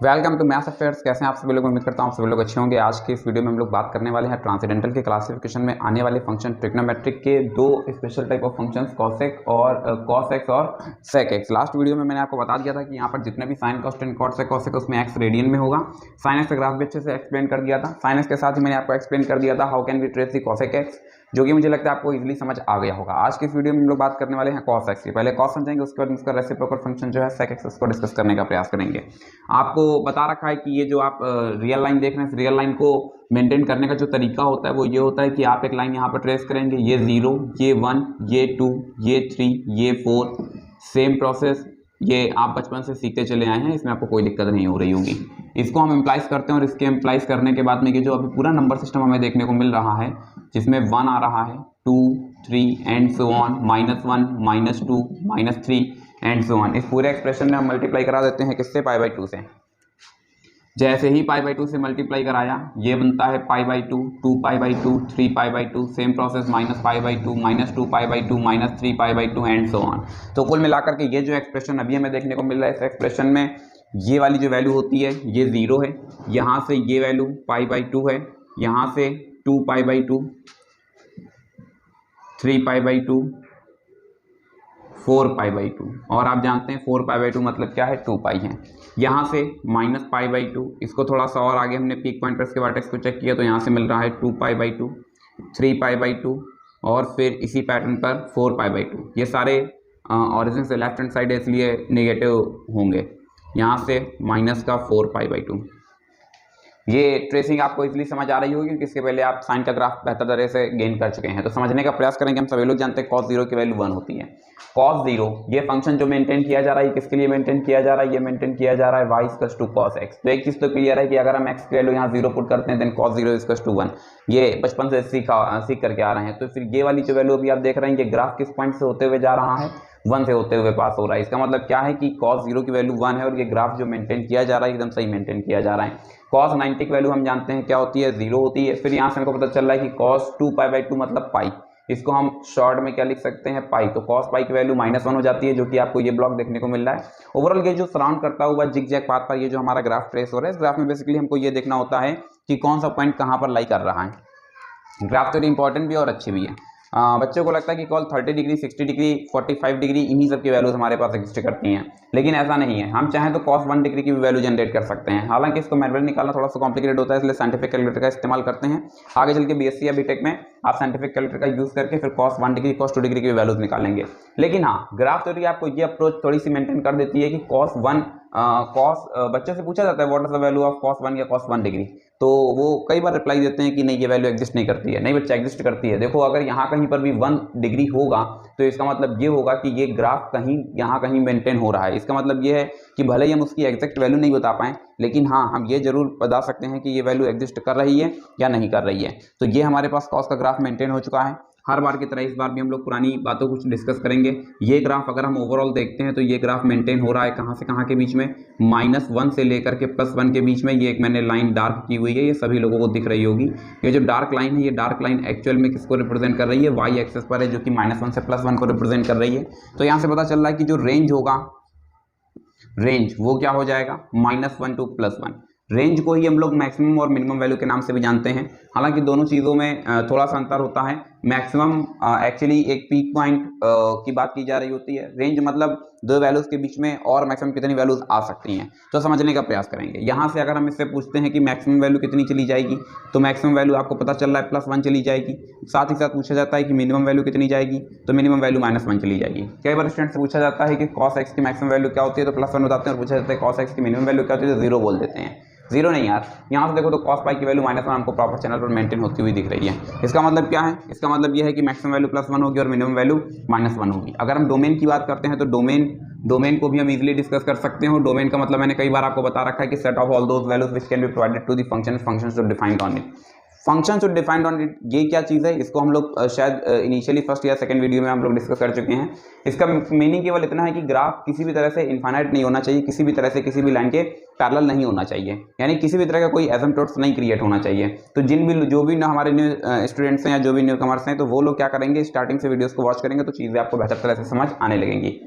Welcome to maths affairs. कैसे हैं आप सभी लोग? उम्मीद करता हूँ आप सभी लोग अच्छे होंगे। आज के इस वीडियो में हम लोग बात करने वाले हैं ट्रांसेंडेंटल के क्लासिफिकेशन में आने वाले फंक्शन ट्रिग्नोमेट्रिक के दो special type of functions cosec और कॉस एक्स और सेक एक्स। लास्ट वीडियो में मैंने आपको बता दिया था कि यहाँ पर जितने भी sine cos ten cot sec cosec उसमें एक्स रेडियन में होगा। साइन एक्स का ग्राफ भी अच्छे से एक्सप्लेन कर दिया था। साइन एक्स के साथ ही मैंने आपको एक्सप्लेन कर दिया था how can we trace the cosec x, जो कि मुझे लगता है आपको इजीली समझ आ गया होगा। आज की इस वीडियो में हम लोग बात करने वाले हैं कॉस एक्स की। पहले कॉस समझेंगे, उसके बाद उसका रेसिप्रोकल फंक्शन जो है सेक एक्स उसको डिस्कस करने का प्रयास करेंगे। आपको बता रखा है कि ये जो आप रियल लाइन देख रहे हैं, रियल लाइन को मेंटेन करने का जो तरीका होता है वो ये होता है कि आप एक लाइन यहाँ पर ट्रेस करेंगे, ये 0, ये 1, ये 2, ये 3, ये 4, सेम प्रोसेस। ये आप बचपन से सीखते चले आए हैं, इसमें आपको कोई दिक्कत नहीं हो रही होगी। इसको हम इम्प्लाइज करते हैं और इसके इम्प्लाइज करने के बाद में ये जो अभी पूरा नंबर सिस्टम हमें देखने को मिल रहा है, जिसमें 1 आ रहा है, 2, 3 and so on, -1, -2, -3 and so on. इस पूरे एक्सप्रेशन में हम मल्टीप्लाई करा देते हैं किससे? π/2 से। जैसे ही π/2 से मल्टीप्लाई कराया, ये बनता है π/2, 2π/2, 3π/2, same process -π/2, -2π/2, -3π/2 and so on. तो कुल मिलाकर के ये जो एक्सप्रेशन अभी हमें देखने को मिल रहा है, इस एक्सप्रेशन में ये वाली जो वैल्यू होती है ये 0 है, यहाँ से ये वैल्यू π/2 है, यहाँ से 2π/2, 3π/2, 4π/2, और आप जानते हैं 4π/2 मतलब क्या है? 2π है। यहाँ से -π/2, इसको थोड़ा सा और आगे हमने पीक पॉइंट पर इसके वर्टेक्स को चेक किया तो यहाँ से मिल रहा है 2π/2, 3π/2 और फिर इसी पैटर्न पर 4π/2। ये सारे ऑरिजिन से लेफ्ट हैंड साइड है इसलिए नेगेटिव होंगे। यहाँ से माइनस का 4π/2। ये ट्रेसिंग आपको इजीली समझ आ रही होगी क्योंकि इसके पहले आप साइन का ग्राफ बेहतर तरह से गेन कर चुके हैं। तो समझने का प्रयास करेंगे। हम सभी लोग जानते हैं cos 0 की वैल्यू 1 होती है। cos 0 ये फंक्शन जो मेंटेन किया जा रहा है, किसके लिए मेंटेन किया जा रहा है? ये मेंटेन किया जा रहा है y equals to cos x। तो एक चीज तो क्लियर है कि अगर हम x की वैल्यू यहाँ 0 पुट करते हैं देन cos 0 इक्वल्स टू 1। ये बचपन से सीख करके आ रहे हैं। तो फिर ये वाली जो वैल्यू अभी आप देख रहे हैं, ये ग्राफ किस पॉइंट से होते हुए जा रहा है? 1 से होते हुए पास हो रहा है। इसका मतलब क्या है कि cos 0 की वैल्यू 1 है और ये ग्राफ जो मेंटेन किया जा रहा है एकदम सही मेंटेन किया जा रहा है। cos 90 की वैल्यू हम जानते हैं क्या होती है? 0 होती है। फिर यहाँ से हमको पता चल रहा है कि cos 2π/2 मतलब पाई, इसको हम शॉर्ट में क्या लिख सकते हैं? पाई। तो cos पाई की वैल्यू -1 हो जाती है, जो कि आपको ये ब्लॉक देखने को मिल रहा है। ओवरऑल ये जो सराउंड करता हुआ जिग जैग पाथ पर ये जो हमारा ग्राफ ट्रेस हो रहा है, इस ग्राफ में बेसिकली हमको ये देखना होता है कि कौन सा पॉइंट कहाँ पर लाई कर रहा है। ग्राफ थोड़ी इंपॉर्टेंट भी और अच्छी भी है। बच्चों को लगता है कि कॉल 30 डिग्री, 60 डिग्री, 45 डिग्री इन्हीं सब की वैल्यूज हमारे पास एग्जिस्ट करती हैं, लेकिन ऐसा नहीं है। हम चाहें तो cos 1 डिग्री की भी वैल्यू जनरेट कर सकते हैं। हालांकि इसको मैनुअल निकालना थोड़ा सा कॉम्प्लिकेटेड होता है, इसलिए साइंटिफिक कैलकुलेटर का इस्तेमाल करते हैं। आगे चल के बीएससी या बीटेक में आप साइंटिफिक कैलकुलेटर का यूज करके फिर cos 1 डिग्री, cos 2 डिग्री की वैल्यूज निकालेंगे। लेकिन हाँ, ग्राफ थ्योरी आपको ये अप्रोच थोड़ी सी मेंटेन कर देती है कि बच्चों से पूछा जाता है what is the value of cos 1 या cos 1 डिग्री, तो वो कई बार रिप्लाई देते हैं कि नहीं, ये वैल्यू एग्जिस्ट नहीं करती है। नहीं बच्चा, एग्जिस्ट करती है। देखो, अगर यहाँ कहीं पर भी 1 डिग्री होगा तो इसका मतलब ये होगा कि ये ग्राफ कहीं यहाँ कहीं मेंटेन हो रहा है। इसका मतलब ये है कि भले ही हम उसकी एग्जैक्ट वैल्यू नहीं बता पाएं, लेकिन हाँ, हम ये जरूर बता सकते हैं कि ये वैल्यू एग्जिस्ट कर रही है या नहीं कर रही है। तो ये हमारे पास कॉस का ग्राफ मेंटेन हो चुका है। हर बार की तरह इस बार भी हम लोग पुरानी बातों को डिस्कस करेंगे। ये ग्राफ अगर हम ओवरऑल देखते हैं तो ये ग्राफ मेंटेन हो रहा है कहाँ से कहाँ के बीच में? -1 से लेकर के +1 के बीच में। ये एक मैंने लाइन डार्क की हुई है, ये सभी लोगों को दिख रही होगी। ये जो डार्क लाइन है, ये डार्क लाइन एक्चुअल में किसको रिप्रेजेंट कर रही है? y एक्सेस पर है, जो कि -1 से +1 को रिप्रेजेंट कर रही है। तो यहाँ से पता चल रहा है कि जो रेंज होगा, रेंज वो क्या हो जाएगा? -1 to +1। रेंज को ही हम लोग मैक्सिमम और मिनिमम वैल्यू के नाम से भी जानते हैं। हालांकि दोनों चीज़ों में थोड़ा सा अंतर होता है। मैक्सिमम एक्चुअली एक पीक पॉइंट की बात की जा रही होती है। रेंज मतलब दो वैल्यूज़ के बीच में और मैक्सिमम कितनी वैल्यूज़ आ सकती हैं, तो समझने का प्रयास करेंगे। यहाँ से अगर हम इससे पूछते हैं कि मैक्सिमम वैल्यू कितनी चली जाएगी, तो मैक्सिमम वैल्यू आपको पता चल रहा है +1 चली जाएगी। साथ ही साथ पूछा जाता है कि मिनिमम वैल्यू कितनी जाएगी, तो मिनिमम वैल्यू -1 चली जाएगी। कई बार स्टूडेंट से पूछा जाता है कि cos x की मैक्सिमम वैल्यू क्या होती है, तो +1 बताते हैं, और पूछा जाता है cos x की मिनिमम वैल्यू क्या होती है, तो 0 बोल देते हैं। 0 नहीं यार, यहाँ से देखो तो cos पाई की वैल्यू -1 हमको प्रॉपर चैनल पर मेंटेन होती हुई दिख रही है। इसका मतलब क्या है? इसका मतलब यह है कि मैक्सिमम वैल्यू +1 होगी और मिनिमम वैल्यू -1 होगी। अगर हम डोमेन की बात करते हैं तो डोमेन को भी हम इजीली डिस्कस कर सकते हैं। डोमेन का मतलब मैंने कई बार आपको बता रखा है कि set of all those values which can be provided to the functions जो defined on it. Function should defined on it, ये क्या चीज़ है? इसको हम लोग शायद इनिशियली फर्स्ट या सेकंड वीडियो में हम लोग डिस्कस कर चुके हैं। इसका मीनिंग केवल इतना है कि ग्राफ किसी भी तरह से इनफाइनाइट नहीं होना चाहिए, किसी भी तरह से किसी भी लाइन के पैरेलल नहीं होना चाहिए, यानी किसी भी तरह का कोई एसिम्पटोट्स नहीं क्रिएट होना चाहिए। तो जो भी हमारे न्यू स्टूडेंट्स हैं या जो भी न्यू कमर्स हैं, तो वो लोग क्या करेंगे, स्टार्टिंग से वीडियोज़ को वॉच करेंगे तो चीज़ें आपको बेहतर तरह से समझ आने लगेंगी।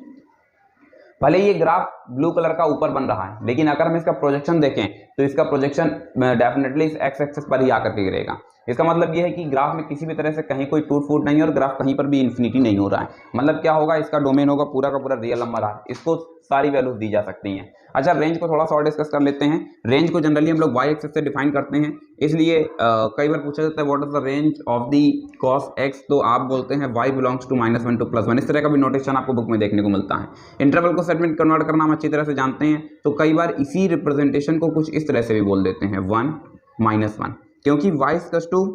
भले ये ग्राफ ब्लू कलर का ऊपर बन रहा है, लेकिन अगर हम इसका प्रोजेक्शन देखें तो इसका प्रोजेक्शन डेफिनेटली इस एक्स एक्सिस पर ही आकर के गिरेगा। इसका मतलब ये है कि ग्राफ में किसी भी तरह से कहीं कोई टूट फूट नहीं है और ग्राफ कहीं पर भी इन्फिनिटी नहीं हो रहा है। मतलब क्या होगा, इसका डोमेन होगा पूरा का पूरा रियल नंबर आर, इसको सारी वैल्यूज दी जा सकती हैं। अच्छा, रेंज को थोड़ा सा और डिस्कस कर लेते हैं। रेंज को जनरली हम लोग वाई एक्सिस से डिफाइन करते हैं, इसलिए कई बार पूछा जाता है what is the range of the cos x, तो आप बोलते हैं y बिलोंग्स टू -1 to +1। इस तरह का भी नोटेशन आपको बुक में देखने को मिलता है। इंटरवल को सेगमेंट कन्वर्ट करना हम अच्छी तरह से जानते हैं, तो कई बार इसी रिप्रेजेंटेशन को कुछ इस तरह से भी बोल देते हैं 1 -1, क्योंकि y equals to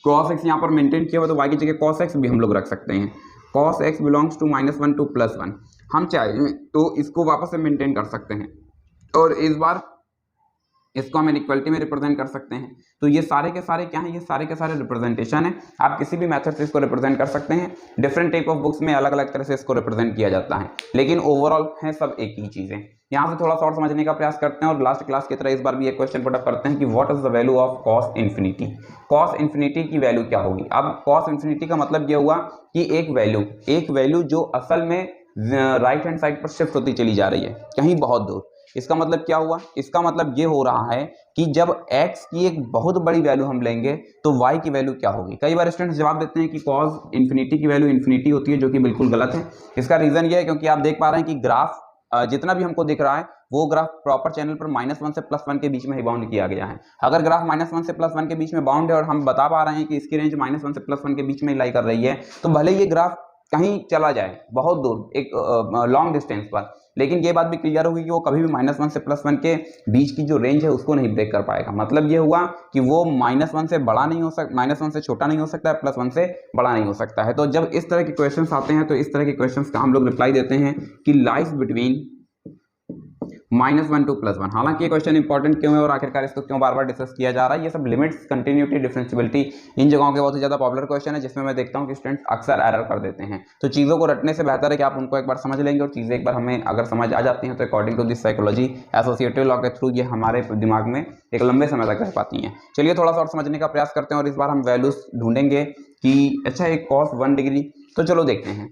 cos x यहाँ पर मेंटेन किया हुआ, तो y की जगह cos x भी हम लोग रख सकते हैं। cos x belongs to -1 to +1, हम चाहे तो इसको वापस से मेंटेन कर सकते हैं और इस बार इसको हम इक्वलिटी में रिप्रेजेंट कर सकते हैं। तो ये सारे के सारे क्या हैं, ये सारे के सारे रिप्रेजेंटेशन है। आप किसी भी मेथड से इसको रिप्रेजेंट कर सकते हैं। डिफरेंट टाइप ऑफ बुक्स में अलग अलग तरह से इसको रिप्रेजेंट किया जाता है, लेकिन ओवरऑल है सब एक ही चीज़ें। यहाँ से थोड़ा सा और समझने का प्रयास करते हैं और लास्ट क्लास की तरह इस बार भी एक क्वेश्चन पुट अप करते हैं कि what is the value of cos infinity. Cos infinity की वैल्यू क्या होगी। अब कॉस इन्फिनिटी का मतलब ये हुआ कि एक वैल्यू जो असल में राइट हैंड साइड पर शिफ्ट होती चली जा रही है कहीं बहुत दूर। इसका मतलब क्या हुआ, इसका मतलब ये हो रहा है कि जब x की एक बहुत बड़ी वैल्यू हम लेंगे तो y की वैल्यू क्या होगी। कई बार स्टूडेंट्स जवाब देते हैं कि cos इन्फिनिटी की वैल्यू इन्फिनिटी होती है, जो कि बिल्कुल गलत है। इसका रीजन ये है क्योंकि आप देख पा रहे हैं कि ग्राफ जितना भी हमको दिख रहा है वो ग्राफ प्रॉपर चैनल पर -1 से +1 के बीच में ही बाउंड किया गया है। अगर ग्राफ -1 से +1 के बीच में बाउंड है और हम बता पा रहे हैं कि इसकी रेंज -1 से +1 के बीच में लाई कर रही है, तो भले ये ग्राफ कहीं चला जाए बहुत दूर एक लॉन्ग डिस्टेंस पर, लेकिन ये बात भी क्लियर होगी कि वो कभी भी -1 से +1 के बीच की जो रेंज है उसको नहीं ब्रेक कर पाएगा। मतलब ये हुआ कि वो -1 से बड़ा नहीं हो सकता, -1 से छोटा नहीं हो सकता है, +1 से बड़ा नहीं हो सकता है। तो जब इस तरह के क्वेश्चंस आते हैं तो इस तरह के क्वेश्चंस का हम लोग रिप्लाई देते हैं कि लाइज बिटवीन -1 to +1। हालांकि ये क्वेश्चन इंपॉर्टेंट क्यों है और आखिरकार इसको क्यों बार बार डिस्कस किया जा रहा है, ये सब लिमिट्स, कंटिन्यूटी, डिफरेंशियबिलिटी, इन जगहों के बहुत ही ज़्यादा पॉपुलर क्वेश्चन है जिसमें मैं देखता हूँ कि स्टूडेंट्स अक्सर एरर कर देते हैं। तो चीज़ों को रटने से बेहतर है कि आप उनको एक बार समझ लेंगे और चीज़ें एक बार हमें अगर समझ आ जाती हैं तो according to this psychology associative law के थ्रू ये हमारे दिमाग में एक लंबे समय तक रह पाती हैं। चलिए थोड़ा सा और समझने का प्रयास करते हैं और इस बार हम वैल्यूज ढूंढेंगे कि अच्छा एक cos 1 डिग्री, तो चलो देखते हैं।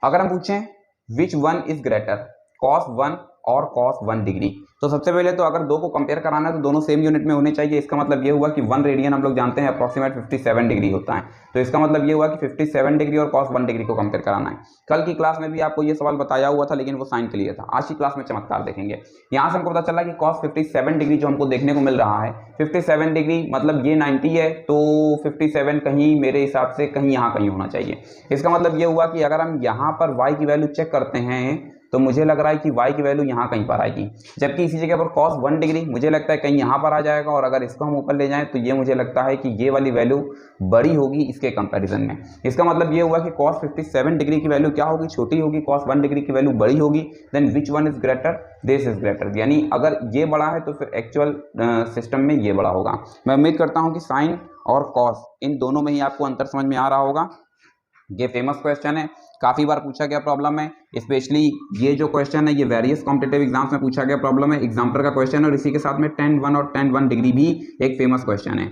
अगर हम पूछें विच वन इज ग्रेटर, cos 1 और cos 1 डिग्री, तो सबसे पहले तो अगर दो को कंपेयर कराना है तो दोनों सेम यूनिट में होने चाहिए। इसका मतलब ये हुआ कि 1 रेडियन हम लोग जानते हैं अप्रॉक्सीमेट 57 डिग्री होता है, तो इसका मतलब ये हुआ कि 57 डिग्री और cos 1 डिग्री को कंपेयर कराना है। कल की क्लास में भी आपको ये सवाल बताया हुआ था, लेकिन वो साइन के लिए था। आज की क्लास में चमत्कार देखेंगे। यहाँ से हमको पता चला कि cos 57 डिग्री जो हमको देखने को मिल रहा है, 57 डिग्री मतलब ये 90 है, तो 57 कहीं मेरे हिसाब से कहीं यहाँ कहीं होना चाहिए। इसका मतलब ये हुआ कि अगर हम यहाँ पर y की वैल्यू चेक करते हैं तो मुझे लग रहा है कि y की वैल्यू यहाँ कहीं पर आएगी, जबकि इसी जगह पर cos 1 डिग्री मुझे लगता है कहीं यहाँ पर आ जाएगा, और अगर इसको हम ऊपर ले जाएं तो ये मुझे लगता है कि ये वाली वैल्यू बड़ी होगी इसके कंपैरिजन में। इसका मतलब ये हुआ कि cos 57 डिग्री की वैल्यू क्या होगी, छोटी होगी, cos 1 डिग्री की वैल्यू बड़ी होगी। Then which one is greater, this is greater, यानी अगर ये बड़ा है तो फिर एक्चुअल सिस्टम में ये बड़ा होगा। मैं उम्मीद करता हूँ कि साइन और cos इन दोनों में ही आपको अंतर समझ में आ रहा होगा। ये फेमस क्वेश्चन है, काफ़ी बार पूछा गया प्रॉब्लम है। स्पेशली ये जो क्वेश्चन है ये वेरियस कॉम्पिटिटिव एग्जाम्स में पूछा गया प्रॉब्लम है, एग्जाम्पल का क्वेश्चन है, और इसी के साथ में tan 1 और tan 1 डिग्री भी एक फेमस क्वेश्चन है।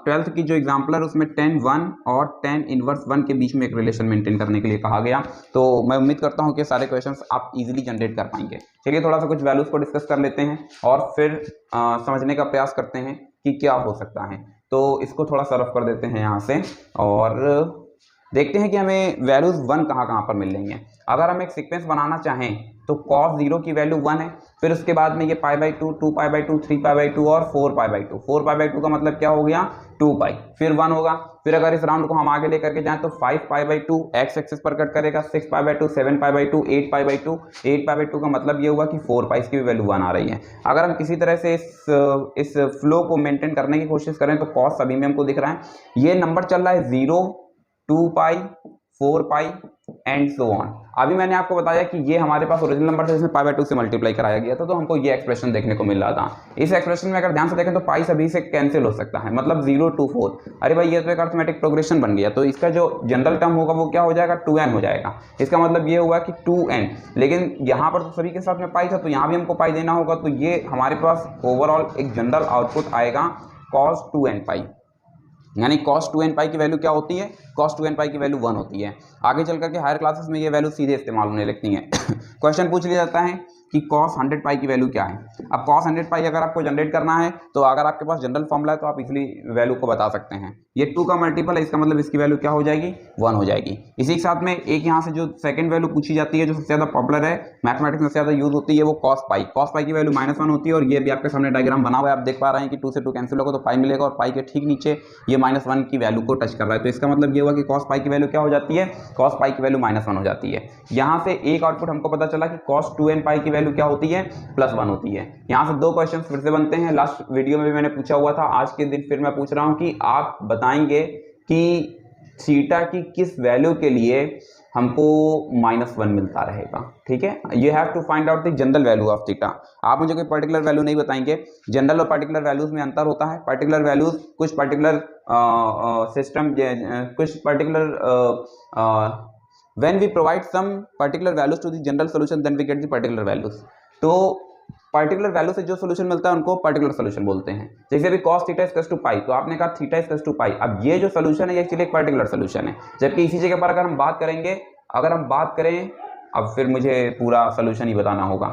12th की जो एग्जाम्पल है उसमें tan 1 और tan इनवर्स 1 के बीच में एक रिलेशन मेंटेन करने के लिए कहा गया। तो मैं उम्मीद करता हूँ कि सारे क्वेश्चन आप इजीली जनरेट कर पाएंगे। चलिए थोड़ा सा कुछ वैल्यूज को डिस्कस कर लेते हैं और फिर समझने का प्रयास करते हैं कि क्या हो सकता है। तो इसको थोड़ा सा रफ कर देते हैं यहाँ से और देखते हैं कि हमें वैल्यूज 1 कहाँ पर मिल रही हैं। अगर हम एक सीक्वेंस बनाना चाहें तो cos 0 की वैल्यू 1 है, फिर उसके बाद में ये π/2, 2π/2, 3π/2 और 4π/2। 4π/2 का मतलब क्या हो गया, 2π, फिर 1 होगा। फिर अगर इस राउंड को हम आगे लेकर के जाएं तो 5π/2 एक्स एक्सिस पर कट करेगा, 6π/2, 7π/2, 8π/2। 8π/2 का मतलब ये हुआ कि 4π, इसकी भी वैल्यू 1 आ रही है। अगर हम किसी तरह से इस फ्लो को मेंटेन करने की कोशिश करें तो cos सभी में हमको दिख रहा है। ये नंबर चल रहा है 0, 2π, 4π एंड सो ऑन। अभी मैंने आपको बताया कि ये हमारे पास ओरिजिनल नंबर था जिसमें π/2 से मल्टीप्लाई कराया गया था, तो हमको ये एक्सप्रेशन देखने को मिल रहा था। इस एक्सप्रेशन में अगर ध्यान से देखें तो पाई सभी से कैंसिल हो सकता है, मतलब 0 to 4। अरे भाई ये तो एक अर्थमेटिक प्रोग्रेशन बन गया, तो इसका जो जनरल टर्म होगा वो क्या हो जाएगा, 2n हो जाएगा। इसका मतलब ये हुआ कि 2n, लेकिन यहाँ पर तो सभी के साथ में पाई था तो यहाँ भी हमको पाई देना होगा, तो ये हमारे पास ओवरऑल एक जनरल आउटपुट आएगा cos 2nπ। यानी cos 2n पाई की वैल्यू क्या होती है, cos 2n पाई की वैल्यू 1 होती है। आगे चल करके हायर क्लासेस में ये वैल्यू सीधे इस्तेमाल होने लगती हैं। क्वेश्चन पूछ लिया जाता है कि cos 100 पाई की वैल्यू क्या है। अब cos 100 पाई अगर आपको जनरेट करना है तो अगर आपके पास जनरल फॉर्मूला है तो आप इजीली वैल्यू को बता सकते हैं। ये 2 का मल्टीपल है, इसका मतलब इसकी वैल्यू क्या हो जाएगी, 1 हो जाएगी। इसी के साथ में एक यहाँ से जो सेकंड वैल्यू पूछी जाती है, जो सबसे ज़्यादा पॉपुलर है, मैथमेटिक्स में सबसे ज़्यादा यूज होती है, वो cos पाई। cos पाई की वैल्यू -1 होती है और ये भी आपके सामने डायग्राम बना हुआ है, आप देख पा रहे हैं कि 2 से 2 कैंसिल होगा तो पाई मिलेगा और पाई के ठीक नीचे ये -1 की वैल्यू को टच कर रहा है। तो इसका मतलब ये हुआ कि cos पाई की वैल्यू क्या हो जाती है, cos पाई की वैल्यू -1 हो जाती है। यहाँ से एक आउटपुट हमको पता चला कि cos 2n पाई की वैल्यू क्या होती है, +1 होती है। यहाँ से 2 क्वेश्चन फिर से बनते हैं। लास्ट वीडियो में भी मैंने पूछा हुआ था, आज के दिन फिर मैं पूछ रहा हूँ कि आप बताएंगे कि थीटा की किस वैल्यू के लिए हमको -1 मिलता रहेगा। ठीक है, you have to find out the general value of theta. आप मुझे कोई पर्टिकुलर वैल्यू नहीं बताएंगे, जनरल और पर्टिकुलर वैल्यूज में अंतर होता है। पर्टिकुलर वैल्यूज कुछ पर्टिकुलर सिस्टम, कुछ particular when we provide some particular values to the general solution then we get the particular values। तो पर्टिकुलर वैल्यू से जो सोल्यूशन मिलता है उनको पर्टिकुलर सोल्यूशन बोलते हैं। जैसे अभी cos थीटा इक्वल्स टू पाई, तो आपने कहा थीटा इक्वल्स टू पाई। अब ये जो सोल्यूशन है ये एक्चुअली एक पर्टिकुलर सोल्यूशन है, जबकि इसी जगह पर अगर हम बात करें, अब फिर मुझे पूरा सोल्यूशन ही बताना होगा।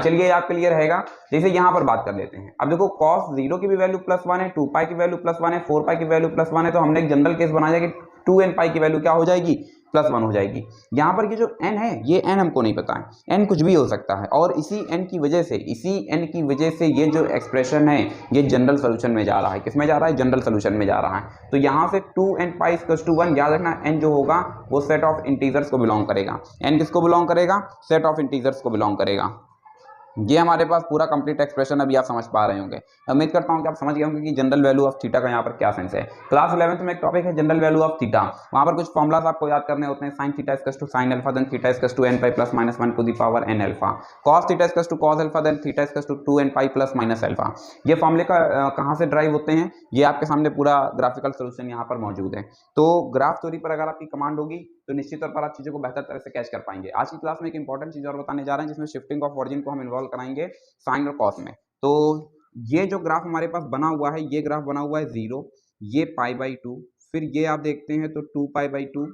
चलिए आप क्लियर रहेगा। जैसे यहाँ पर बात कर लेते हैं, अब देखो cos 0 की भी वैल्यू +1 है, 2 पाई की वैल्यू +1 है, 4 पाई की वैल्यू +1 है, तो हमने एक जनरल केस बनाया कि 2n पाई की वैल्यू क्या हो जाएगी, +1 हो जाएगी। यहाँ पर ये जो n है, ये n हमको नहीं पता है, n कुछ भी हो सकता है, और इसी n की वजह से ये जो एक्सप्रेशन है ये जनरल सोल्यूशन में जा रहा है। किस में जा रहा है, जनरल सोल्यूशन में जा रहा है। तो यहाँ से 2n पाई इक्वल्स टू 1, याद रखना n जो होगा वो सेट ऑफ इंटीजर्स को बिलोंग करेगा। n किसको बिलोंग करेगा, सेट ऑफ इंटीजर्स को बिलोंग करेगा। ये हमारे पास पूरा कंप्लीट एक्सप्रेशन अभी आप समझ पा रहे होंगे। उम्मीद करता हूं कि आप समझ गए होंगे कि जनरल वैल्यू ऑफ थीटा का यहाँ पर क्या सेंस है। क्लास 11th में एक टॉपिक है जनरल वैल्यू ऑफ थीटा, वहां पर कुछ फॉर्मुलास आपको याद करने होते हैं। Sine theta equals to sine alpha, then theta equals to n pi plus minus 1 to the power n alpha, cos theta equals to cos alpha, then theta equals to 2n pi plus minus alpha. ये फॉर्मूले का कहाँ से drive होते हैं, ये आपके सामने पूरा ग्राफिकल सोल्यूशन यहाँ पर मौजूद है। तो ग्राफ थ्योरी पर अगर आपकी कमांड होगी तो निश्चित तौर पर आप चीज़ों को बेहतर तरह से कैच कर पाएंगे। आज की क्लास में एक इंपॉर्टेंट चीज़ और बताने जा रहे हैं, जिसमें शिफ्टिंग ऑफ ऑरिजिन को हम इन्वॉल्व कराएंगे साइन और कॉस में। तो ये जो ग्राफ हमारे पास बना हुआ है, ये ग्राफ बना हुआ है 0, ये π/2, फिर ये आप देखते हैं तो 2π/2,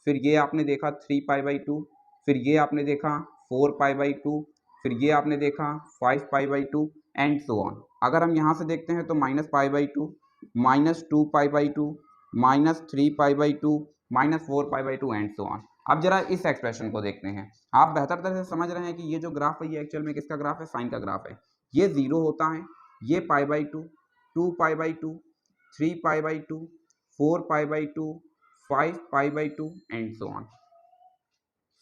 फिर ये आपने देखा 3π/2, फिर ये आपने देखा 4π/2, फिर ये आपने देखा 5π/2 एंड सो ऑन। अगर हम यहाँ से देखते हैं तो -π/2, -2π/2, -3π/2, -4π/2 एंड सो ऑन। अब जरा इस एक्सप्रेशन को देखते हैं। आप बेहतर तरह से समझ रहे हैं कि ये जो ग्राफ है ये एक्चुअल में किसका ग्राफ है, साइन का ग्राफ है। ये 0 होता है, ये π/2, 2π/2, 3π/2, 4π/2, 5π/2 एंड सो ऑन।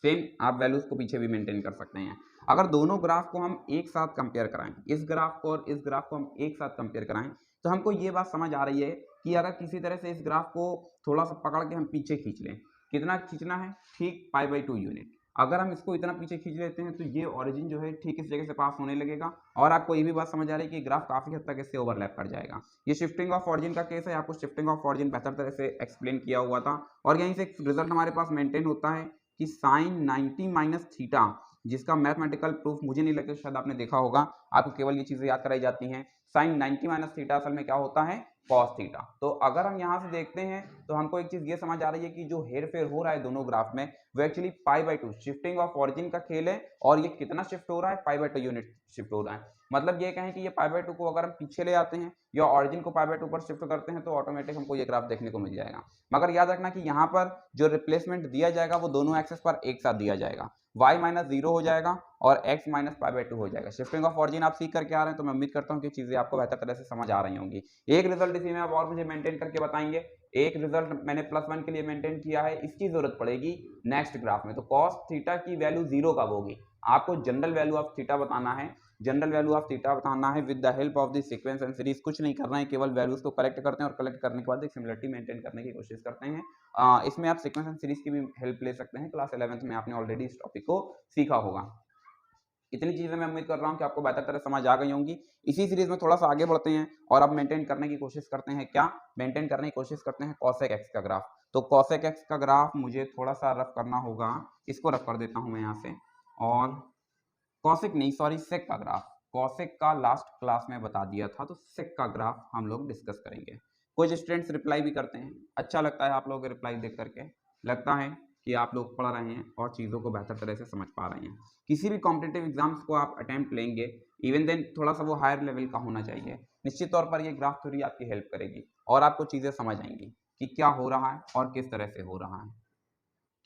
सेम आप वैल्यूज को पीछे भी मेंटेन कर सकते हैं। अगर दोनों ग्राफ को हम एक साथ कंपेयर कराएं, इस ग्राफ को और इस ग्राफ को हम एक साथ कंपेयर कराएं, तो हमको ये बात समझ आ रही है कि अगर किसी तरह से इस ग्राफ को थोड़ा सा पकड़ के हम पीछे खींच लें, कितना खींचना है, ठीक π/2 यूनिट। अगर हम इसको इतना पीछे खींच लेते हैं तो ये ओरिजिन जो है ठीक इस जगह से पास होने लगेगा, और आपको ये भी बात समझ आ रही है कि ग्राफ काफी हद तक इससे ओवरलैप कर जाएगा। ये शिफ्टिंग ऑफ ऑरिजिन का केस है, आपको शिफ्टिंग ऑफ ऑरिजिन बेहतर तरह से एक्सप्लेन किया हुआ था, और यहीं से एक रिजल्ट हमारे पास मेंटेन होता है कि साइन 90 माइनस थीटा, जिसका मैथमेटिकल प्रूफ मुझे नहीं लगता शायद आपने देखा होगा, आपको केवल ये चीजें याद कराई जाती हैं। साइन 90 माइनस थीटा असल में क्या होता है, कॉस थीटा। तो अगर हम यहाँ से देखते हैं तो हमको एक चीज ये समझ आ रही है कि जो हेर फेर हो रहा है दोनों ग्राफ में वो एक्चुअली π/2 शिफ्टिंग ऑफ ऑरिजिन का खेल है, और ये कितना शिफ्ट हो रहा है, π/2 यूनिट शिफ्ट हो रहा है। मतलब ये कहें कि ये π/2 को अगर हम पीछे ले आते हैं या ऑरिजिन को π/2 पर शिफ्ट करते हैं तो ऑटोमेटिक हमको ये ग्राफ देखने को मिल जाएगा। मगर याद रखना कि यहाँ पर जो रिप्लेसमेंट दिया जाएगा वो दोनों एक्सेस पर एक साथ दिया जाएगा, y -0 हो जाएगा और x -π/2 हो जाएगा। शिफ्टिंग ऑफ ऑरिजिन आप सीख करके आ रहे हैं तो मैं उम्मीद करता हूँ कि चीजें आपको बेहतर तरह से समझ आ रही होंगी। एक रिजल्ट इसी में आप और मुझे मेंटेन करके बताएंगे। एक रिजल्ट मैंने +1 के लिए मेंटेन किया है, इसकी जरूरत पड़ेगी नेक्स्ट ग्राफ में। तो cos थीटा की वैल्यू 0 कब होगी, आपको जनरल वैल्यू ऑफ थीटा बताना है। जनरल वैल्यू ऑफ थीटा बताना है with the help of the sequence and series. कुछ नहीं करना है, केवल वैल्यूज को कलेक्ट करते हैं और कलेक्ट करने के बाद एक सिमिलरिटी मेंटेन करने की कोशिश करते हैं। इसमें आप सीक्वेंस एंड सीरीज की भी हेल्प ले सकते हैं। क्लास 11th में आपने ऑलरेडी इस टॉपिक को सीखा होगा। इतनी चीजें मैं उम्मीद कर रहा हूँ कि आपको बेहतर तरह समझ आ गई होंगी। इसी सीरीज में थोड़ा सा आगे बढ़ते हैं और अब मेंटेन करने की कोशिश करते हैं, क्या मेंटेन करने की कोशिश करते हैं, cosec x का ग्राफ। तो cosec x का ग्राफ मुझे थोड़ा सा रफ करना होगा, इसको रफ कर देता हूं मैं यहाँ से। और cosec नहीं, सॉरी, sec का ग्राफ, cosec का लास्ट क्लास में बता दिया था, तो sec का ग्राफ हम लोग डिस्कस करेंगे। कुछ स्टूडेंट्स रिप्लाई भी करते हैं, अच्छा लगता है आप लोगों के रिप्लाई देख करके, लगता है कि आप लोग पढ़ रहे हैं और चीज़ों को बेहतर तरह से समझ पा रहे हैं। किसी भी कॉम्पिटिटिव एग्जाम्स को आप अटेम्प्ट लेंगे, इवन देन थोड़ा सा वो हायर लेवल का होना चाहिए। निश्चित तौर पर ये ग्राफ थ्योरी आपकी हेल्प करेगी और आपको चीज़ें समझ आएंगी कि क्या हो रहा है और किस तरह से हो रहा है।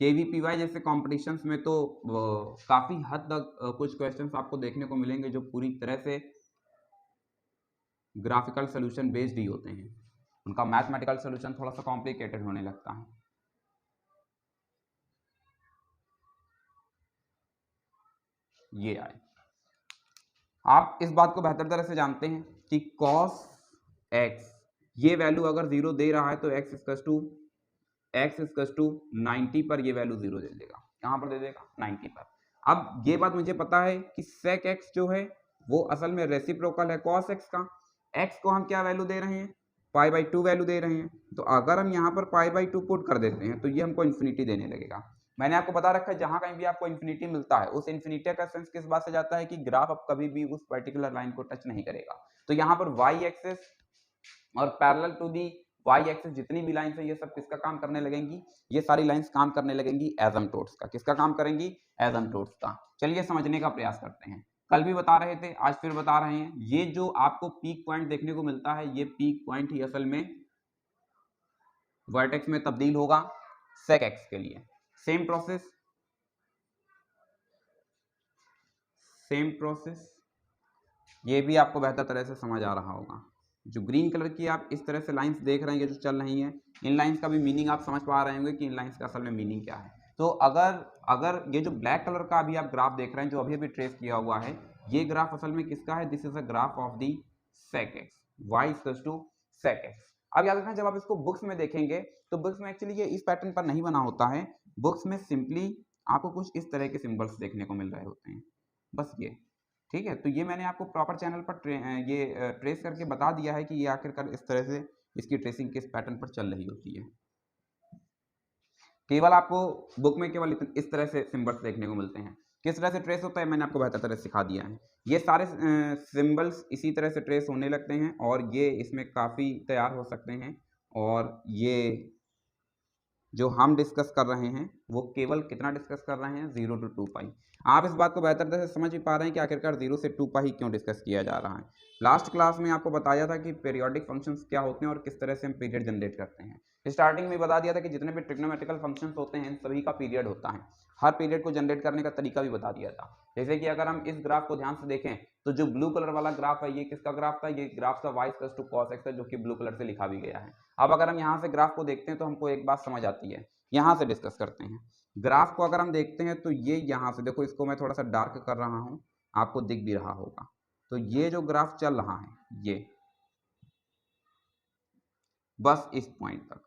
केवीपीवाई जैसे कॉम्पिटिशन्स में तो काफ़ी हद तक कुछ क्वेश्चंस आपको देखने को मिलेंगे जो पूरी तरह से ग्राफिकल सोल्यूशन बेस्ड ही होते हैं। उनका मैथमेटिकल सोल्यूशन थोड़ा सा कॉम्प्लिकेटेड होने लगता है। ये आए, आप इस बात को बेहतर तरह से जानते हैं कि cos x ये वैल्यू अगर 0 दे रहा है तो x इक्वल्स टू 90 पर ये वैल्यू 0 दे देगा। कहां पर दे देगा? 90 पर। अब ये बात मुझे पता है कि sec x जो है वो असल में रेसिप्रोकल है cos x का। x को हम क्या वैल्यू दे रहे हैं? π/2 वैल्यू दे रहे हैं। तो अगर हम यहाँ पर π/2 पुट कर देते हैं तो ये हमको इन्फिनिटी देने लगेगा। मैंने आपको बता रखा है जहां कहीं भी आपको इन्फिनिटी मिलता है उस इन्फिनिटी का सेंस किस बात से जाता है कि ग्राफ अब कभी भी उस पर्टिकुलर लाइन को टच नहीं करेगा। तो यहाँ पर y एक्सिस और parallel to the y axis जितनी भी लाइंस है ये सब किसका काम करने लगेंगी? ये सारी लाइंस काम करने लगेंगी एसिम्प्टोट्स का। किसका काम करेंगी? एसिम्प्टोट्स का। चलिए समझने का प्रयास करते हैं। कल भी बता रहे थे, आज फिर बता रहे हैं। ये जो आपको पीक पॉइंट देखने को मिलता है ये पीक पॉइंट ही असल में वर्टेक्स में तब्दील होगा सेक एक्स के लिए। सेम प्रोसेस ये भी आपको बेहतर तरह से समझ आ रहा होगा। जो ग्रीन कलर की आप इस तरह से लाइंस देख रहे हैं ये जो चल रही हैं, इन लाइंस का भी मीनिंग आप समझ पा रहे होंगे कि इन लाइंस का असल में मीनिंग क्या है। तो अगर ये जो ब्लैक कलर का अभी आप ग्राफ देख रहे हैं जो अभी अभी ट्रेस किया हुआ है, ये ग्राफ असल में किसका है? This is a graph of the sec x, y equals to sec x. अब याद रखना जब आप इसको बुक्स में देखेंगे तो बुक्स में एक्चुअली ये इस पैटर्न पर नहीं बना होता है। बुक्स में सिंपली आपको कुछ इस तरह के सिंबल्स देखने को मिल रहे होते हैं, बस ये। ठीक है, तो ये मैंने आपको प्रॉपर चैनल पर ट्रेस करके बता दिया है कि ये आखिरकार इस तरह से इसकी ट्रेसिंग किस पैटर्न पर चल रही होती है। केवल आपको बुक में केवल इस तरह से सिंबल्स देखने को मिलते हैं। किस तरह से ट्रेस होता है मैंने आपको बेहतर तरह से सिखा दिया है। ये सारे सिंबल्स इसी तरह से ट्रेस होने लगते हैं और ये इसमें काफ़ी तैयार हो सकते हैं। और ये जो हम डिस्कस कर रहे हैं वो केवल कितना डिस्कस कर रहे हैं? 0 to 2 पाई। आप इस बात को बेहतर तरह से समझ ही पा रहे हैं कि आखिरकार 0 से 2 पाई क्यों डिस्कस किया जा रहा है। लास्ट क्लास में आपको बताया था कि पीरियोडिक फंक्शंस क्या होते हैं और किस तरह से हम पीरियड जनरेट करते हैं। स्टार्टिंग में बता दिया था कि जितने भी ट्रिग्नोमेट्रिकल फंक्शंस होते हैं सभी का पीरियड होता है। हर पीरियड को जनरेट करने का तरीका भी बता दिया था। जैसे कि अगर हम इस ग्राफ को ध्यान से देखें तो जो ब्लू कलर वाला ग्राफ है ये किसका ग्राफ था? ये ग्राफ था y equals to cos x है, जो कि ब्लू कलर से लिखा भी गया है। अब अगर हम यहाँ से ग्राफ को देखते हैं तो हमको एक बात समझ आती है। यहाँ से डिस्कस करते हैं ग्राफ को। अगर हम देखते हैं तो ये यहाँ से देखो, इसको मैं थोड़ा सा डार्क कर रहा हूँ, आपको दिख भी रहा होगा। तो ये जो ग्राफ चल रहा है ये बस इस पॉइंट तक।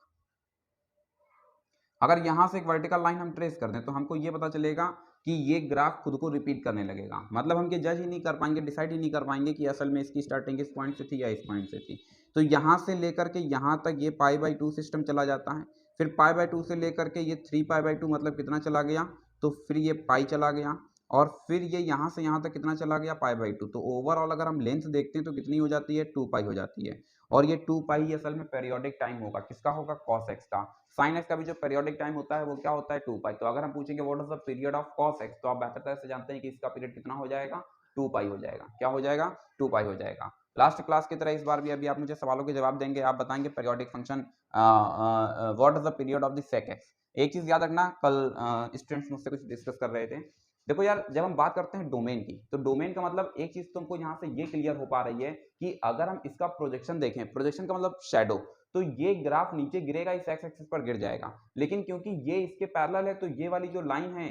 अगर यहाँ से एक वर्टिकल लाइन हम ट्रेस कर दें तो हमको ये पता चलेगा कि ये ग्राफ खुद को रिपीट करने लगेगा। मतलब हम ये जज ही नहीं कर पाएंगे, डिसाइड ही नहीं कर पाएंगे कि असल में इसकी स्टार्टिंग इस पॉइंट से थी या इस पॉइंट से थी। तो यहाँ से लेकर के यहाँ तक ये π/2 सिस्टम चला जाता है। फिर π/2 से लेकर के ये 3π/2 मतलब कितना चला गया? तो फिर ये पाई चला गया और फिर ये यहाँ से यहाँ तक कितना चला गया? π/2। तो ओवरऑल अगर हम लेंथ देखते हैं तो कितनी हो जाती है? 2 पाई हो जाती है। और ये 2 पाई असल में पेरियोडिक टाइम होगा। किसका होगा? cos x का। sin x का भी जो पेरियोडिक टाइम होता है वो क्या होता है? 2 पाई। तो अगर हम पूछेंगे what is the period of cos x तो आप बेहतर तरह से जानते हैं कि इसका पीरियड कितना हो जाएगा? 2 पाई हो जाएगा। क्या हो जाएगा? 2 पाई हो जाएगा। लास्ट क्लास की तरह इस बार भी अभी आप मुझे सवालों के जवाब देंगे। आप बताएंगे periodic function what is the period of the sec x। एक चीज याद रखना, कल स्टूडेंट्स मुझसे कुछ डिस्कस कर रहे थे। देखो यार, जब हम बात करते हैं डोमेन की तो डोमेन का मतलब एक चीज तो हमको यहाँ से ये क्लियर हो पा रही है कि अगर हम इसका प्रोजेक्शन देखें, प्रोजेक्शन का मतलब शैडो, तो ये ग्राफ नीचे गिरेगा, इस एक्स एक्सिस पर गिर जाएगा। लेकिन क्योंकि ये इसके पैरेलल है तो ये वाली जो लाइन है,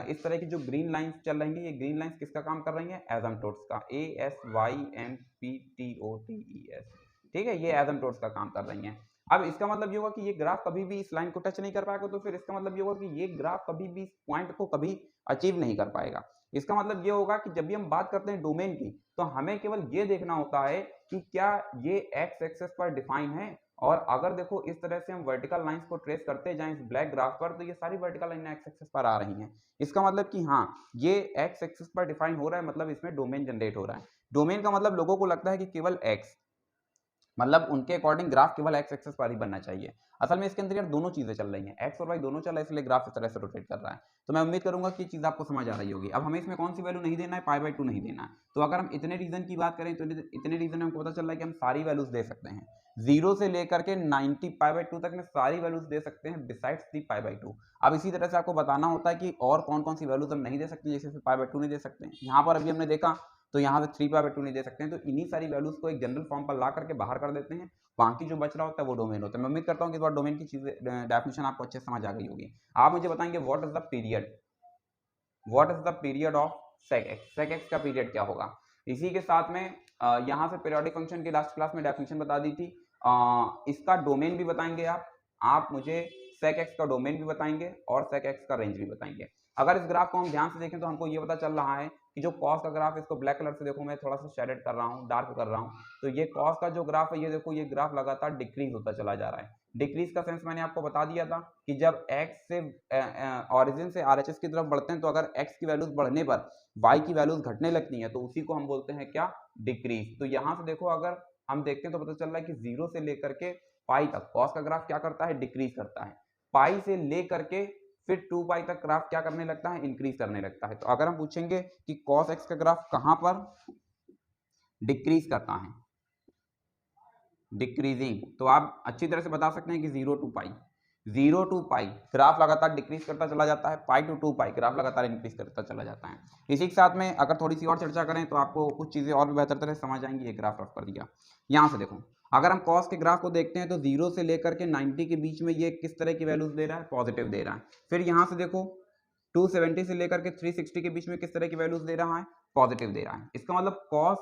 इस तरह की जो ग्रीन लाइंस चल रही है, ये ग्रीन लाइंस किसका काम कर रही है? एसिम्प्टोट्स का। ASYMPTOTES। ठीक है, ये एसिम्प्टोट्स का काम कर रही है। अब इसका मतलब ये होगा कि ये ग्राफ कभी भी इस लाइन को टच नहीं कर पाएगा। तो फिर इसका मतलब ये होगा कि ये ग्राफ कभी भी इस पॉइंट को कभी अचीव नहीं कर पाएगा। इसका मतलब ये होगा कि जब भी हम बात करते हैं डोमेन की तो हमें केवल ये देखना होता है कि क्या ये एक्स एक्सिस पर डिफाइन है। और अगर देखो इस तरह से हम वर्टिकल लाइंस को ट्रेस करते जाएं इस ब्लैक ग्राफ पर तो ये सारी वर्टिकल लाइन एक्स एक्सिस पर आ रही हैं। इसका मतलब कि हाँ, ये एक्स एक्सिस पर डिफाइन हो रहा है, मतलब इसमें डोमेन जनरेट हो रहा है। डोमेन का मतलब लोगों को लगता है कि केवल एक्स, मतलब उनके अकॉर्डिंग ग्राफ केवल एक्स एक्सेस पर ही बनना चाहिए। असल में इसके अंदर यार दोनों चीजें चल रही हैं, एक्स और वाई दोनों चल रहा है, इसलिए ग्राफ इस तरह से रोटेट कर रहा है। तो मैं उम्मीद करूंगा कि चीज आपको समझ आ रही होगी। अब हमें इसमें कौन सी वैल्यू नहीं देना है, पाई बाई 2 नहीं देना है। तो अगर हम इतने रीजन की बात करें तो इतने रीजन में हमको पता चल रहा है कि हम सारी वैल्यूज दे सकते हैं, 0 से लेकर के 90 पाई बाई 2 तक में सारी वैल्यूज दे सकते हैं बिसाइड्स दी पाई बाई 2। अब इसी तरह से आपको बताना होता है कि और कौन कौन सी वैल्यूज हम नहीं दे सकते, जैसे पाई बाई 2 नहीं दे सकते हैं। यहाँ पर अभी हमने देखा तो यहाँ से 3 पाई बाई 2 नहीं दे सकते हैं। तो इन्हीं सारी वैल्यूज को एक जनरल फॉर्म पर ला करके बाहर कर देते हैं, बाकी जो बच रहा होता है वो डोमेन होता है। मैं उम्मीद करता हूँ कि इस बार डोमेन की चीजें डेफिनेशन आपको अच्छे से समझ आ गई होगी। आप मुझे बताएंगे what is the period, what is the period of sec x, sec x का पीरियड क्या होगा। इसी के साथ में यहाँ से पीरियोडिक फंक्शन की लास्ट क्लास में डेफिनेशन बता दी थी, इसका डोमेन भी बताएंगे आप मुझे सेक एक्स का डोमेन भी बताएंगे और सेक एक्स का रेंज भी बताएंगे। अगर इस ग्राफ को हम ध्यान से देखें तो हमको ये पता चल रहा है कि जो कॉस का ग्राफ है, इसको ब्लैक कलर से देखो, मैं थोड़ा सा शेडेड कर रहा हूँ, डार्क कर रहा हूँ। तो ये कॉस का जो ग्राफ है, ये देखो ये ग्राफ लगातार डिक्रीज होता चला जा रहा है। डिक्रीज का सेंस मैंने आपको बता दिया था कि जब x से ऑरिजिन से RHS की तरफ बढ़ते हैं तो अगर x की वैल्यूज बढ़ने पर y की वैल्यूज घटने लगती हैं तो उसी को हम बोलते हैं क्या, डिक्रीज। तो यहाँ से देखो अगर हम देखते हैं तो पता चल रहा है कि 0 से लेकर के पाई तक कॉस का ग्राफ क्या करता है, डिक्रीज करता है। पाई से लेकर के फिर 2 पाई तक ग्राफ क्या करने लगता है, इंक्रीज करने लगता है। तो अगर हम पूछेंगे कि कॉस एक्स का ग्राफ कहां पर डिक्रीज करता है, डिक्रीजिंग, तो आप अच्छी तरह से बता सकते हैं कि 0 to pi, 0 to pi graph लगातार डिक्रीज करता चला जाता है, पाई टू 2 पाई ग्राफ लगातार इंक्रीज करता चला जाता है। इसी के साथ में अगर थोड़ी सी और चर्चा करें तो आपको कुछ चीजें और भी बेहतर तरह से समझ आएंगी। ये ग्राफ रफ कर दिया, यहाँ से देखो अगर हम कॉस के ग्राफ को देखते हैं तो 0 से लेकर के 90 के बीच में ये किस तरह की वैल्यूज दे रहा है, पॉजिटिव दे रहा है। फिर यहाँ से देखो 270 से लेकर के 360 के बीच में किस तरह की वैल्यूज दे रहा है, पॉजिटिव दे रहा है। इसका मतलब कॉस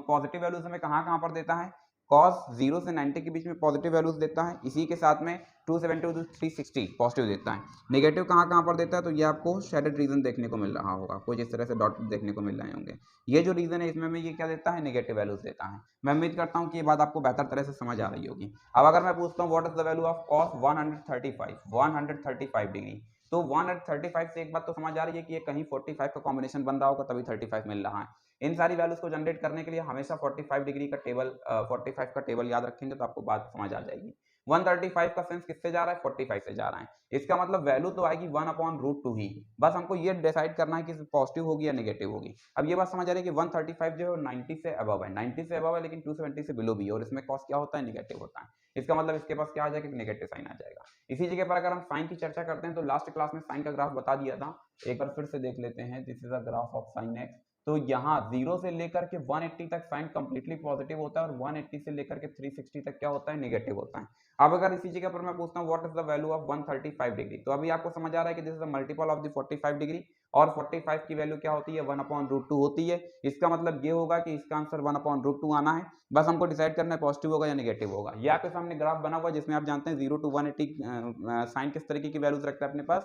पॉजिटिव वैल्यूज हमें कहाँ कहाँ पर देता है, कॉस 0 से 90 के बीच में पॉजिटिव वैल्यूज देता है। इसी के साथ में 270 टू 360 पॉजिटिव देता है। नेगेटिव कहाँ कहाँ पर देता है, तो ये आपको शेडेड रीजन देखने को मिल रहा होगा, कुछ इस तरह से डॉट देखने को मिल रहे होंगे। ये जो रीजन है इसमें में ये क्या देता है, नेगेटिव वैल्यूज देता है। मैं उम्मीद करता हूँ कि ये बात आपको बेहतर तरह से समझ आ रही होगी। अब अगर मैं पूछता हूँ what is the value of cos 135 degree, तो 135 से एक बात तो समझ आ रही है कि ये कहीं 45 का कॉम्बिनेशन बन रहा होगा तभी 35 मिल रहा है। इन सारी वैल्यूज को जनरेट करने के लिए हमेशा 45 डिग्री का टेबल 45 का टेबल याद रखेंगे तो आपको बात समझ आ जाएगी। 135 का सेंस किससे जा रहा है, 45 से जा रहा है। इसका मतलब वैल्यू तो आएगी 1/√2 ही। बस हमको ये डिसाइड करना है कि पॉजिटिव होगी या नेगेटिव होगी। अब ये बात समझ आ रही है कि 135 जो है 90 से अबव है, 90 से अबव है लेकिन 270 से बिलो भी है और इसमें कॉस क्या होता है, नेगेटिव होता है। इसका मतलब इसके पास क्या आ जाएगा, नेगेटिव साइन आ जाएगा। इसी जगह पर अगर हम साइन की चर्चा करते हैं तो लास्ट क्लास में साइन का ग्राफ बता दिया था, एक बार फिर से देख लेते हैं। This is a graph of sine x. तो यहाँ 0 से लेकर के 180 तक साइन कंप्लीटली पॉजिटिव होता है और 180 से लेकर के 360 तक क्या होता है, नेगेटिव होता है। अब अगर इसी जगह पर मैं पूछता हूँ what is the value of 135 degree, तो अभी आपको समझ आ रहा है कि this is the multiple of the 45 degree और 45 की वैल्यू क्या होती है, 1/√2 होती है। इसका मतलब ये होगा कि इसका आंसर 1/√2 आना है। बस हमको डिसाइड करना है पॉजिटिव होगा या नेगेटिव होगा। ये आपके सामने ग्राफ बना हुआ है जिसमें आप जानते हैं 0 to 180 साइन किस तरीके की वैल्यूज रखता है अपने पास,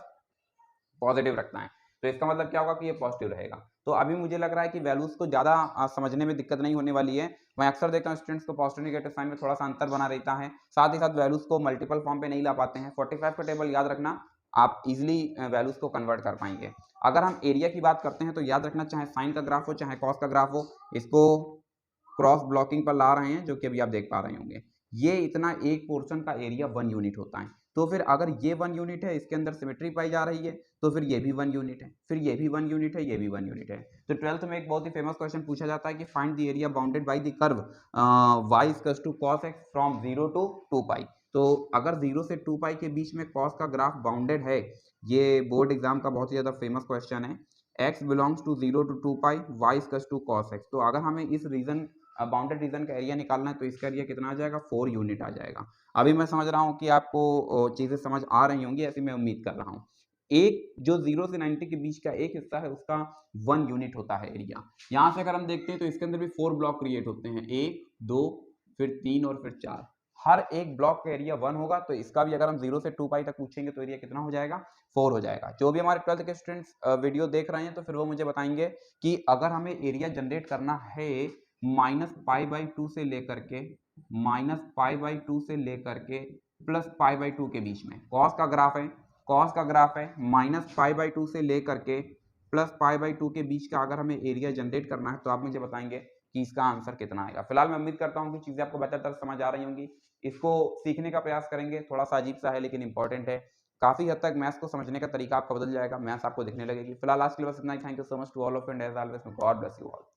पॉजिटिव रखता है। तो इसका मतलब क्या होगा कि ये पॉजिटिव रहेगा। तो अभी मुझे लग रहा है कि वैल्यूज को ज्यादा समझने में दिक्कत नहीं होने वाली है। मैं अक्सर देखता हूँ स्टूडेंट्स को पॉजिटिव नेगेटिव साइन में थोड़ा सा अंतर बना रहता है, साथ ही साथ वैल्यूज को मल्टीपल फॉर्म पे नहीं ला पाते हैं। 45 का टेबल याद रखना, आप इजिली वैल्यूज को कन्वर्ट कर पाएंगे। अगर हम एरिया की बात करते हैं तो याद रखना, चाहे साइन का ग्राफ हो चाहे कॉस का ग्राफ हो, इसको क्रॉस ब्लॉकिंग पर ला रहे हैं जो कि अभी आप देख पा रहे होंगे। ये इतना एक पोर्शन का एरिया 1 यूनिट होता है। तो फिर अगर ये 1 यूनिट है, इसके अंदर सिमेट्री पाई जा रही है, तो फिर ये भी 1 यूनिट है, फिर ये भी 1 यूनिट है, ये भी 1 यूनिट है। तो 12th में एक बहुत ही फेमस क्वेश्चन पूछा जाता है कि find the area bounded by the curve y equals to cos x from 0 to 2 pi. तो अगर 0 से 2 पाई के बीच में कॉस का ग्राफ बाउंडेड है, ये बोर्ड एग्जाम का बहुत ही ज्यादा फेमस क्वेश्चन है, x belongs to 0 to 2 pi, y equals to cos x। तो अगर हमें इस रीजन बाउंडेड रीजन का एरिया निकालना है तो इसका एरिया कितना आ जाएगा, 4 यूनिट आ जाएगा। अभी मैं समझ रहा हूँ कि आपको चीजें समझ आ रही होंगी, ऐसी मैं उम्मीद कर रहा हूँ। एक जो 0 से 90 के बीच का एक हिस्सा है उसका 1 यूनिट होता है एरिया। यहाँ से अगर हम देखते हैं तो इसके अंदर भी 4 ब्लॉक क्रिएट होते हैं, 1 2 फिर 3 और फिर 4। हर एक ब्लॉक का एरिया 1 होगा, तो इसका भी अगर हम 0 से 2 पाई तक पूछेंगे तो एरिया कितना हो जाएगा, 4 हो जाएगा। जो भी हमारे 12th के स्टूडेंट्स वीडियो देख रहे हैं तो फिर वो मुझे बताएंगे कि अगर हमें एरिया जनरेट करना है -π/2 से लेकर के -π/2 से लेकर के +π/2 के बीच में, कॉस का ग्राफ है, कॉस का ग्राफ है -π/2 से लेकर के +π/2 के बीच का अगर हमें एरिया जनरेट करना है तो आप मुझे बताएंगे कि इसका आंसर कितना आएगा। फिलहाल मैं उम्मीद करता हूँ कि चीज़ें आपको बेहतर तरह समझ आ रही होंगी। इसको सीखने का प्रयास करेंगे, थोड़ा-सा अजीब-सा है लेकिन इम्पोर्टेंट है। काफ़ी हद तक मैथ्स को समझने का तरीका आपका बदल जाएगा, मैथ्स आपको दिखने लगेगी। फिलहाल आज के लिए बस इतना ही। Thank you so much to all of and as always God bless you all.